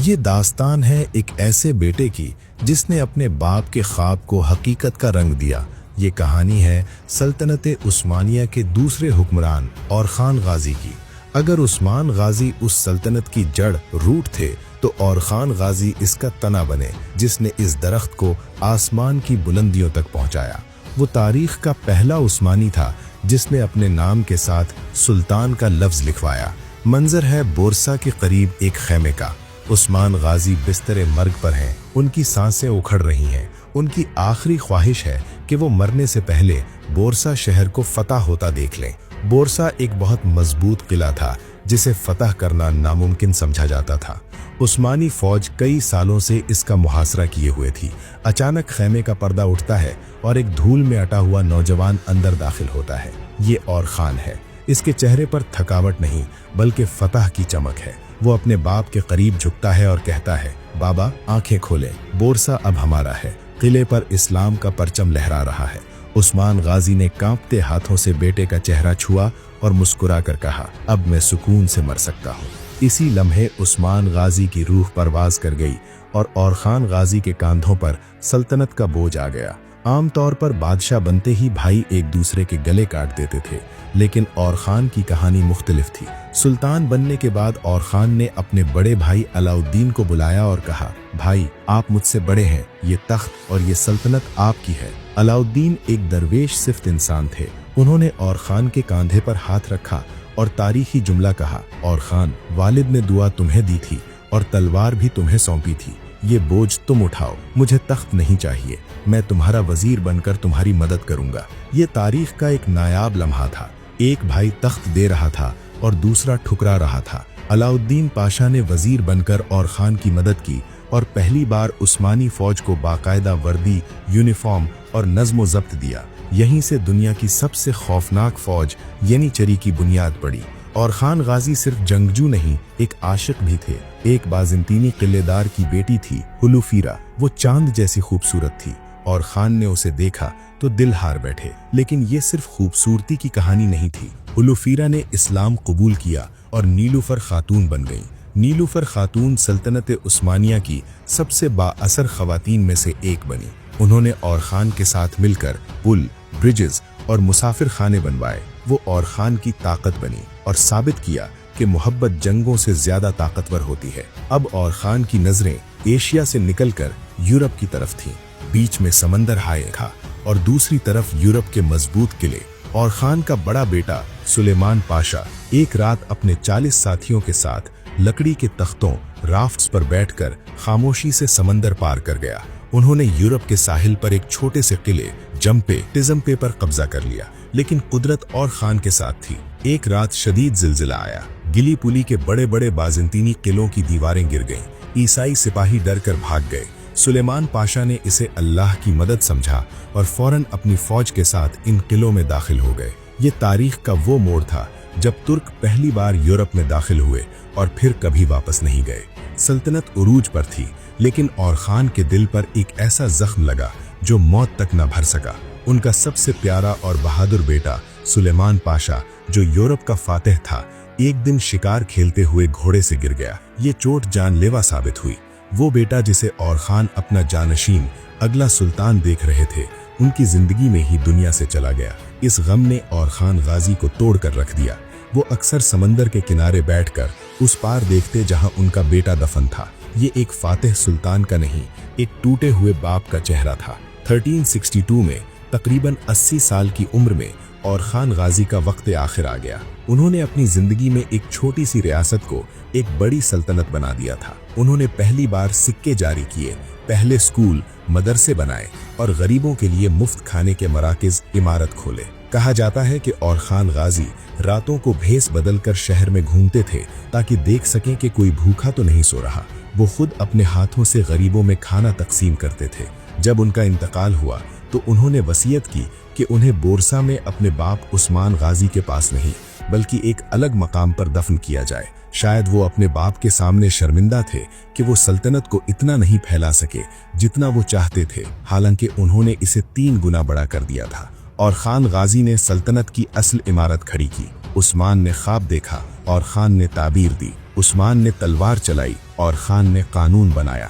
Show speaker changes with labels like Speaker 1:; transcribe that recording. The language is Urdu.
Speaker 1: یہ داستان ہے ایک ایسے بیٹے کی جس نے اپنے باپ کے خواب کو حقیقت کا رنگ دیا۔ یہ کہانی ہے سلطنت عثمانیہ کے دوسرے حکمران اور خان غازی کی۔ اگر عثمان غازی اس سلطنت کی جڑ روٹ تھے تو اور خان غازی اس کا تنا بنے جس نے اس درخت کو آسمان کی بلندیوں تک پہنچایا۔ وہ تاریخ کا پہلا عثمانی تھا جس نے اپنے نام کے ساتھ سلطان کا لفظ لکھوایا۔ منظر ہے بورسا کے قریب ایک خیمے کا۔ عثمان غازی بستر مرگ پر ہیں، ان کی سانسیں اکھڑ رہی ہیں۔ ان کی آخری خواہش ہے کہ وہ مرنے سے پہلے بورسا شہر کو فتح ہوتا دیکھ لیں۔ بورسا ایک بہت مضبوط قلعہ تھا جسے فتح کرنا ناممکن سمجھا جاتا تھا۔ عثمانی فوج کئی سالوں سے اس کا محاصرہ کیے ہوئے تھی۔ اچانک خیمے کا پردہ اٹھتا ہے اور ایک دھول میں اٹا ہوا نوجوان اندر داخل ہوتا ہے۔ یہ اور خان ہے۔ اس کے چہرے پر تھکاوٹ نہیں بلکہ فتح کی چمک ہے۔ وہ اپنے باپ کے قریب جھکتا ہے اور کہتا ہے، بابا آنکھیں کھولیں، بورسا اب ہمارا ہے۔ قلعے پر اسلام کا پرچم لہرا رہا ہے۔ عثمان غازی نے کانپتے ہاتھوں سے بیٹے کا چہرہ چھوا اور مسکرا کر کہا، اب میں سکون سے مر سکتا ہوں۔ اسی لمحے عثمان غازی کی روح پرواز کر گئی اور خان غازی کے کاندھوں پر سلطنت کا بوجھ آ گیا۔ عام طور پر بادشاہ بنتے ہی بھائی ایک دوسرے کے گلے کاٹ دیتے تھے، لیکن اور خان کی کہانی مختلف تھی۔ سلطان بننے کے بعد اور خان نے اپنے بڑے بھائی علاؤالدین کو بلایا اور کہا، بھائی آپ مجھ سے بڑے ہیں، یہ تخت اور یہ سلطنت آپ کی ہے۔ علاؤالدین ایک درویش صفت انسان تھے۔ انہوں نے اور خان کے کاندھے پر ہاتھ رکھا اور تاریخی جملہ کہا، اور خان، والد نے دعا تمہیں دی تھی اور تلوار بھی تمہیں سونپی تھی، یہ بوجھ تم اٹھاؤ، مجھے تخت نہیں چاہیے، میں تمہارا وزیر بن کر تمہاری مدد کروں گا۔ یہ تاریخ کا ایک نایاب لمحہ تھا۔ ایک بھائی تخت دے رہا تھا اور دوسرا ٹھکرا رہا تھا۔ علاؤالدین پاشا نے وزیر بن کر اور خان کی مدد کی اور پہلی بار عثمانی فوج کو باقاعدہ وردی، یونیفارم اور نظم و ضبط دیا۔ یہیں سے دنیا کی سب سے خوفناک فوج یعنی چری کی بنیاد پڑی۔ اور خان غازی صرف جنگجو نہیں، ایک عاشق بھی تھے۔ ایک بازنطینی قلعے دار کی بیٹی تھی ہلوفیرا، وہ چاند جیسی خوبصورت تھی، اور خان نے اسے دیکھا تو دل ہار بیٹھے۔ لیکن یہ صرف خوبصورتی کی کہانی نہیں تھی۔ ہلوفیرا نے اسلام قبول کیا اور نیلوفر خاتون بن گئیں۔ نیلوفر خاتون سلطنت عثمانیہ کی سب سے با اثر خواتین میں سے ایک بنی۔ انہوں نے اور خان کے ساتھ مل کر پل، برجز اور مسافر خانے بنوائے۔ وہ اور خان کی طاقت بنی اور ثابت کیا کہ محبت جنگوں سے زیادہ طاقتور ہوتی ہے۔ اب اور خان کی نظریں ایشیا سے نکل کر یورپ کی طرف تھیں۔ بیچ میں سمندر ہائے تھا اور دوسری طرف یورپ کے مضبوط قلعے۔ اور خان کا بڑا بیٹا سلیمان پاشا ایک رات اپنے 40 ساتھیوں کے ساتھ لکڑی کے تختوں، رافٹس پر بیٹھ کر خاموشی سے سمندر پار کر گیا۔ انہوں نے یورپ کے ساحل پر ایک چھوٹے سے قلعے ٹزمپے پر قبضہ کر لیا، لیکن قدرت اور خان کے ساتھ تھی۔ ایک رات شدید زلزلہ آیا، گلی پولی کے بڑے بڑے بازنطینی قلعوں کی دیواریں گر گئیں، عیسائی سپاہی ڈر کر بھاگ گئے۔ سلیمان پاشا نے اسے اللہ کی مدد سمجھا اور فوراً اپنی فوج کے ساتھ ان قلعوں میں داخل ہو گئے۔ یہ تاریخ کا وہ موڑ تھا جب ترک پہلی بار یورپ میں داخل ہوئے اور پھر کبھی واپس نہیں گئے۔ سلطنت عروج پر تھی، لیکن اور خان کے دل پر ایک ایسا زخم لگا جو موت تک نہ بھر سکا۔ ان کا سب سے پیارا اور بہادر بیٹا سلیمان پاشا، جو یورپ کا فاتح تھا، ایک دن شکار کھیلتے ہوئے گھوڑے سے گر گیا۔ یہ چوٹ جان لیوا ثابت ہوئی۔ وہ بیٹا جسے اور خان اپنا جانشین، اگلا سلطان دیکھ رہے تھے، ان کی زندگی میں ہی دنیا سے چلا گیا۔ اس غم نے اور خان غازی کو توڑ کر رکھ دیا۔ وہ اکثر سمندر کے کنارے بیٹھ کر اس پار دیکھتے جہاں ان کا بیٹا دفن تھا۔ یہ ایک فاتح سلطان کا نہیں، ایک ٹوٹے ہوئے باپ کا چہرہ تھا۔ 1362 میں تقریباً 80 سال کی عمر میں اور خان غازی کا وقت آخر آ گیا۔ انہوں نے اپنی زندگی میں ایک چھوٹی سی ریاست کو ایک بڑی سلطنت بنا دیا تھا۔ انہوں نے پہلی بار سکے جاری کیے، پہلے سکول، مدرسے بنائے اور غریبوں کے لیے مفت کھانے کے مراکز عمارت کھولے۔ کہا جاتا ہے کہ اور خان غازی راتوں کو بھیس بدل کر شہر میں گھومتے تھے تاکہ دیکھ سکیں کہ کوئی بھوکا تو نہیں سو رہا۔ وہ خود اپنے ہاتھوں سے غریبوں میں کھانا تقسیم کرتے تھے۔ جب ان کا انتقال ہوا تو انہوں نے وصیت کی کہ انہیں بورسا میں اپنے باپ عثمان غازی کے پاس نہیں بلکہ ایک الگ مقام پر دفن کیا جائے۔ شاید وہ اپنے باپ کے سامنے شرمندہ تھے کہ وہ سلطنت کو اتنا نہیں پھیلا سکے جتنا وہ چاہتے تھے، حالانکہ انہوں نے اسے 3 گنا بڑا کر دیا تھا۔ اور خان غازی نے سلطنت کی اصل عمارت کھڑی کی۔ عثمان نے خواب دیکھا اور خان نے تعبیر دی، عثمان نے تلوار چلائی اور خان نے قانون بنایا۔